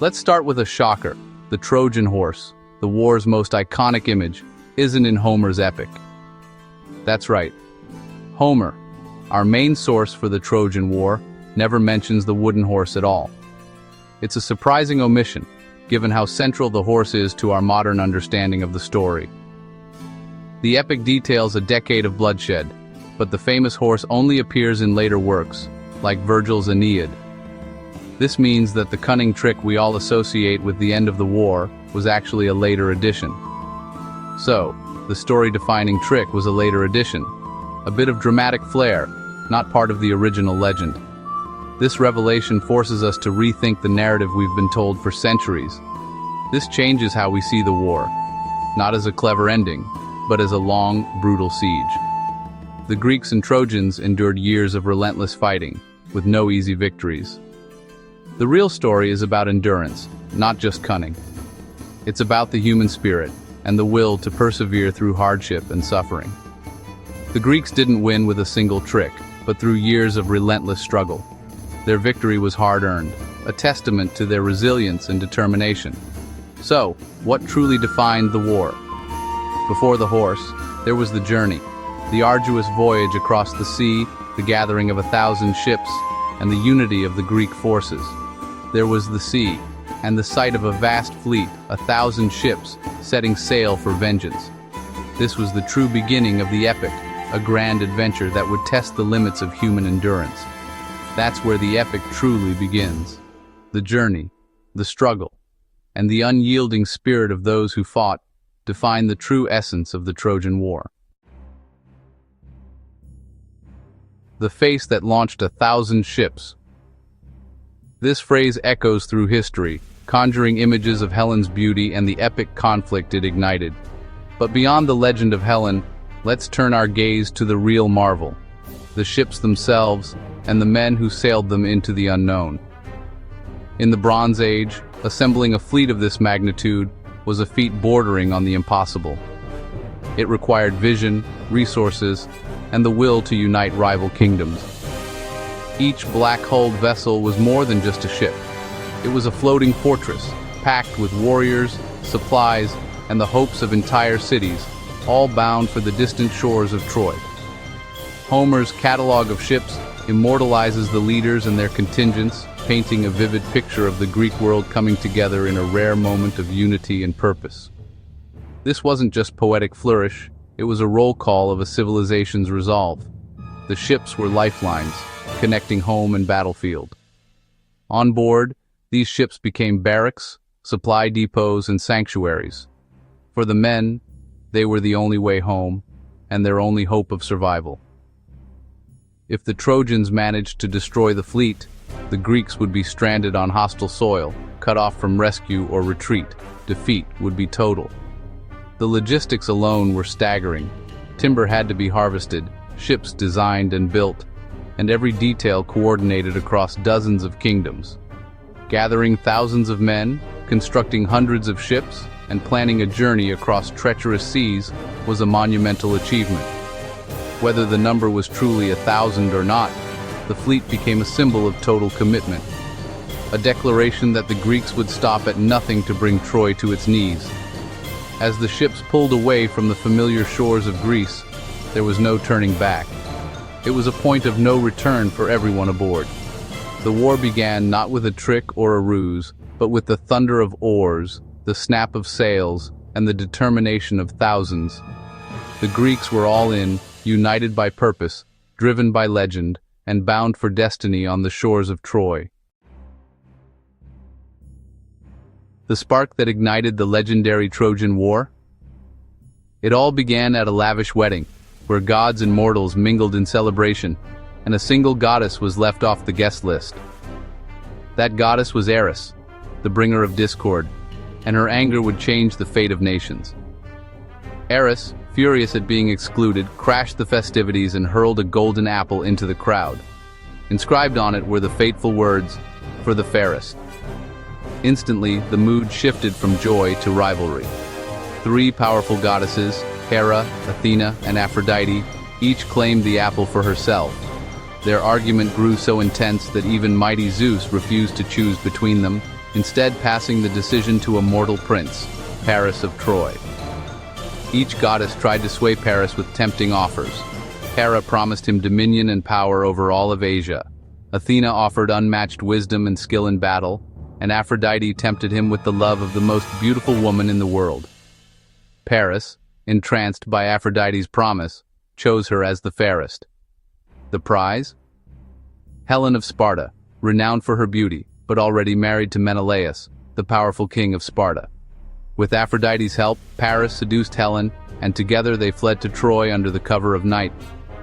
Let's start with a shocker. The Trojan horse, the war's most iconic image, isn't in Homer's epic. That's right. Homer, our main source for the Trojan War, never mentions the wooden horse at all. It's a surprising omission, given how central the horse is to our modern understanding of the story. The epic details a decade of bloodshed, but the famous horse only appears in later works, like Virgil's Aeneid. This means that the cunning trick we all associate with the end of the war was actually a later addition. So, the story-defining trick was a later addition, a bit of dramatic flair, not part of the original legend. This revelation forces us to rethink the narrative we've been told for centuries. This changes how we see the war, not as a clever ending, but as a long, brutal siege. The Greeks and Trojans endured years of relentless fighting, with no easy victories. The real story is about endurance, not just cunning. It's about the human spirit and the will to persevere through hardship and suffering. The Greeks didn't win with a single trick, but through years of relentless struggle. Their victory was hard-earned, a testament to their resilience and determination. So, what truly defined the war? Before the horse, there was the journey, the arduous voyage across the sea, the gathering of 1,000 ships, and the unity of the Greek forces. There was the sea, and the sight of a vast fleet, 1,000 ships, setting sail for vengeance. This was the true beginning of the epic, a grand adventure that would test the limits of human endurance. That's where the epic truly begins. The journey, the struggle, and the unyielding spirit of those who fought define the true essence of the Trojan War. The face that launched 1,000 ships. This phrase echoes through history, conjuring images of Helen's beauty and the epic conflict it ignited. But beyond the legend of Helen, let's turn our gaze to the real marvel, the ships themselves and the men who sailed them into the unknown. In the Bronze Age, assembling a fleet of this magnitude was a feat bordering on the impossible. It required vision, resources, and the will to unite rival kingdoms. Each black-hulled vessel was more than just a ship. It was a floating fortress, packed with warriors, supplies, and the hopes of entire cities, all bound for the distant shores of Troy. Homer's catalog of ships immortalizes the leaders and their contingents, painting a vivid picture of the Greek world coming together in a rare moment of unity and purpose. This wasn't just poetic flourish, it was a roll call of a civilization's resolve. The ships were lifelines, connecting home and battlefield. On board, these ships became barracks, supply depots, and sanctuaries. For the men, they were the only way home, and their only hope of survival. If the Trojans managed to destroy the fleet, the Greeks would be stranded on hostile soil, cut off from rescue or retreat. Defeat would be total. The logistics alone were staggering. Timber had to be harvested, ships designed and built, and every detail coordinated across dozens of kingdoms. Gathering thousands of men, constructing hundreds of ships, and planning a journey across treacherous seas was a monumental achievement. Whether the number was truly 1,000 or not, the fleet became a symbol of total commitment, a declaration that the Greeks would stop at nothing to bring Troy to its knees. As the ships pulled away from the familiar shores of Greece, there was no turning back. It was a point of no return for everyone aboard. The war began not with a trick or a ruse, but with the thunder of oars, the snap of sails, and the determination of thousands. The Greeks were all in, united by purpose, driven by legend, and bound for destiny on the shores of Troy. The spark that ignited the legendary Trojan War? It all began at a lavish wedding, where gods and mortals mingled in celebration, and a single goddess was left off the guest list. That goddess was Eris, the bringer of discord, and her anger would change the fate of nations. Eris, furious at being excluded, crashed the festivities and hurled a golden apple into the crowd. Inscribed on it were the fateful words, "For the fairest." Instantly, the mood shifted from joy to rivalry. Three powerful goddesses, Hera, Athena, and Aphrodite, each claimed the apple for herself. Their argument grew so intense that even mighty Zeus refused to choose between them, instead passing the decision to a mortal prince, Paris of Troy. Each goddess tried to sway Paris with tempting offers. Hera promised him dominion and power over all of Asia. Athena offered unmatched wisdom and skill in battle, and Aphrodite tempted him with the love of the most beautiful woman in the world. Paris, entranced by Aphrodite's promise, chose her as the fairest. The prize? Helen of Sparta, renowned for her beauty, but already married to Menelaus, the powerful king of Sparta. With Aphrodite's help, Paris seduced Helen, and together they fled to Troy under the cover of night,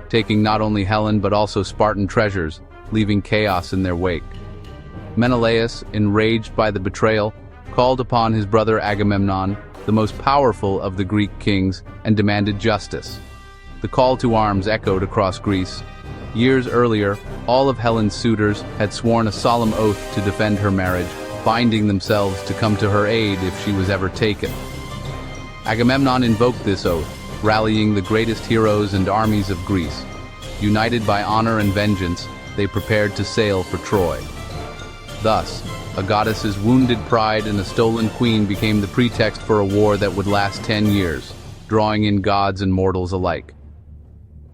taking not only Helen but also Spartan treasures, leaving chaos in their wake. Menelaus, enraged by the betrayal, called upon his brother Agamemnon, the most powerful of the Greek kings, and demanded justice. The call to arms echoed across Greece. Years earlier, all of Helen's suitors had sworn a solemn oath to defend her marriage, binding themselves to come to her aid if she was ever taken. Agamemnon invoked this oath, rallying the greatest heroes and armies of Greece. United by honor and vengeance, they prepared to sail for Troy. Thus, a goddess's wounded pride and a stolen queen became the pretext for a war that would last 10 years, drawing in gods and mortals alike.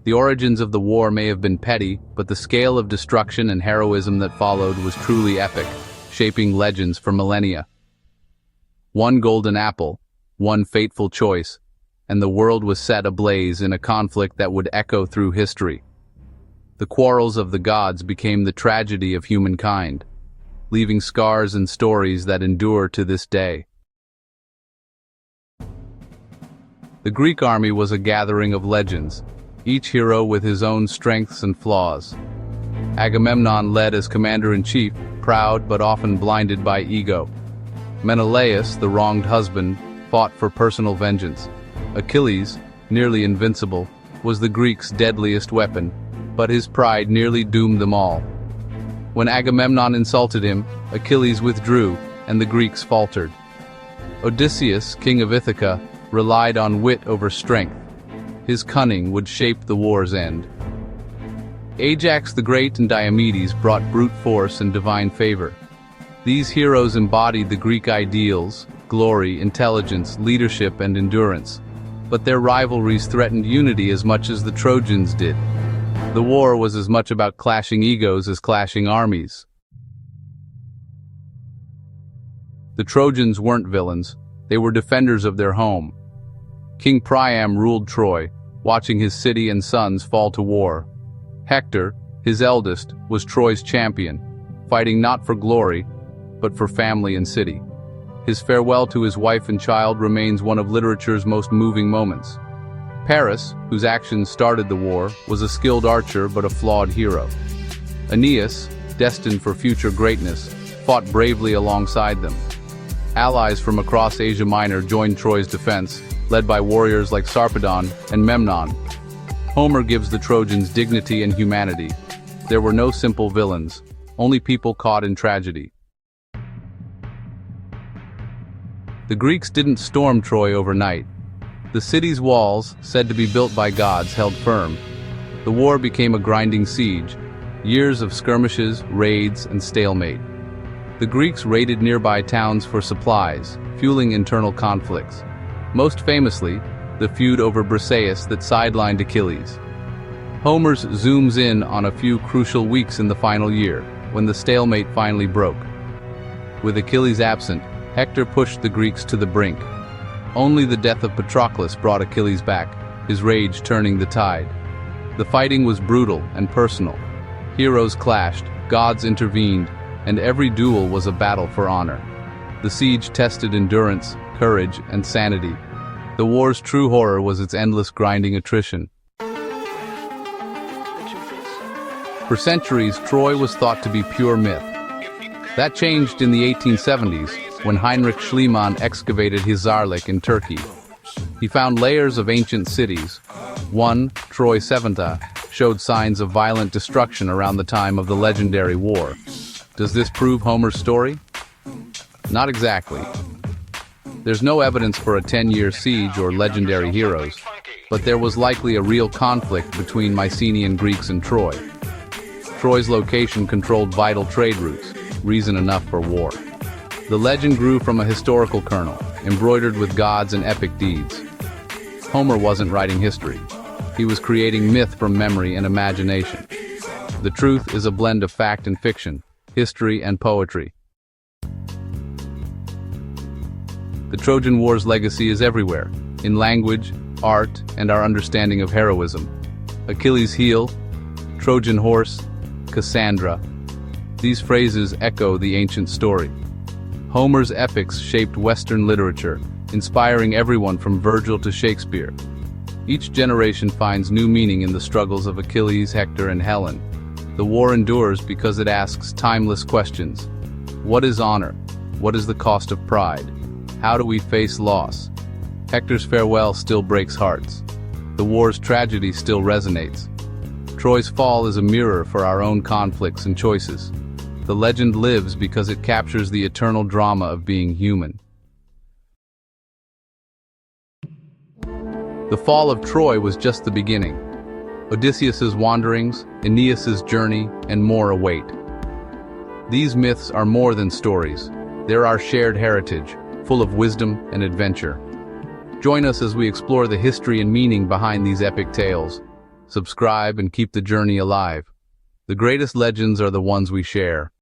The origins of the war may have been petty, but the scale of destruction and heroism that followed was truly epic, shaping legends for millennia. One golden apple, one fateful choice, and the world was set ablaze in a conflict that would echo through history. The quarrels of the gods became the tragedy of humankind, leaving scars and stories that endure to this day. The Greek army was a gathering of legends, each hero with his own strengths and flaws. Agamemnon led as commander-in-chief, proud but often blinded by ego. Menelaus, the wronged husband, fought for personal vengeance. Achilles, nearly invincible, was the Greeks' deadliest weapon, but his pride nearly doomed them all. When Agamemnon insulted him, Achilles withdrew, and the Greeks faltered. Odysseus, king of Ithaca, relied on wit over strength. His cunning would shape the war's end. Ajax the Great and Diomedes brought brute force and divine favor. These heroes embodied the Greek ideals, glory, intelligence, leadership, and endurance. But their rivalries threatened unity as much as the Trojans did. The war was as much about clashing egos as clashing armies. The Trojans weren't villains, they were defenders of their home. King Priam ruled Troy, watching his city and sons fall to war. Hector, his eldest, was Troy's champion, fighting not for glory, but for family and city. His farewell to his wife and child remains one of literature's most moving moments. Paris, whose actions started the war, was a skilled archer but a flawed hero. Aeneas, destined for future greatness, fought bravely alongside them. Allies from across Asia Minor joined Troy's defense, led by warriors like Sarpedon and Memnon. Homer gives the Trojans dignity and humanity. There were no simple villains, only people caught in tragedy. The Greeks didn't storm Troy overnight. The city's walls, said to be built by gods, held firm. The war became a grinding siege, years of skirmishes, raids, and stalemate. The Greeks raided nearby towns for supplies, fueling internal conflicts. Most famously, the feud over Briseis that sidelined Achilles. Homer zooms in on a few crucial weeks in the final year, when the stalemate finally broke. With Achilles absent, Hector pushed the Greeks to the brink. Only the death of Patroclus brought Achilles back, his rage turning the tide. The fighting was brutal and personal. Heroes clashed, gods intervened, and every duel was a battle for honor. The siege tested endurance, courage, and sanity. The war's true horror was its endless grinding attrition. For centuries, Troy was thought to be pure myth. That changed in the 1870s, when Heinrich Schliemann excavated Hisarlik in Turkey. He found layers of ancient cities. One, Troy Seventa, showed signs of violent destruction around the time of the legendary war. Does this prove Homer's story? Not exactly. There's no evidence for a 10-year siege or legendary heroes, but there was likely a real conflict between Mycenaean Greeks and Troy. Troy's location controlled vital trade routes, reason enough for war. The legend grew from a historical kernel, embroidered with gods and epic deeds. Homer wasn't writing history. He was creating myth from memory and imagination. The truth is a blend of fact and fiction, history and poetry. The Trojan War's legacy is everywhere, in language, art, and our understanding of heroism. Achilles' heel, Trojan horse, Cassandra. These phrases echo the ancient story. Homer's epics shaped Western literature, inspiring everyone from Virgil to Shakespeare. Each generation finds new meaning in the struggles of Achilles, Hector, and Helen. The war endures because it asks timeless questions. What is honor? What is the cost of pride? How do we face loss? Hector's farewell still breaks hearts. The war's tragedy still resonates. Troy's fall is a mirror for our own conflicts and choices. The legend lives because it captures the eternal drama of being human. The fall of Troy was just the beginning. Odysseus's wanderings, Aeneas's journey, and more await. These myths are more than stories. They're our shared heritage, full of wisdom and adventure. Join us as we explore the history and meaning behind these epic tales. Subscribe and keep the journey alive. The greatest legends are the ones we share.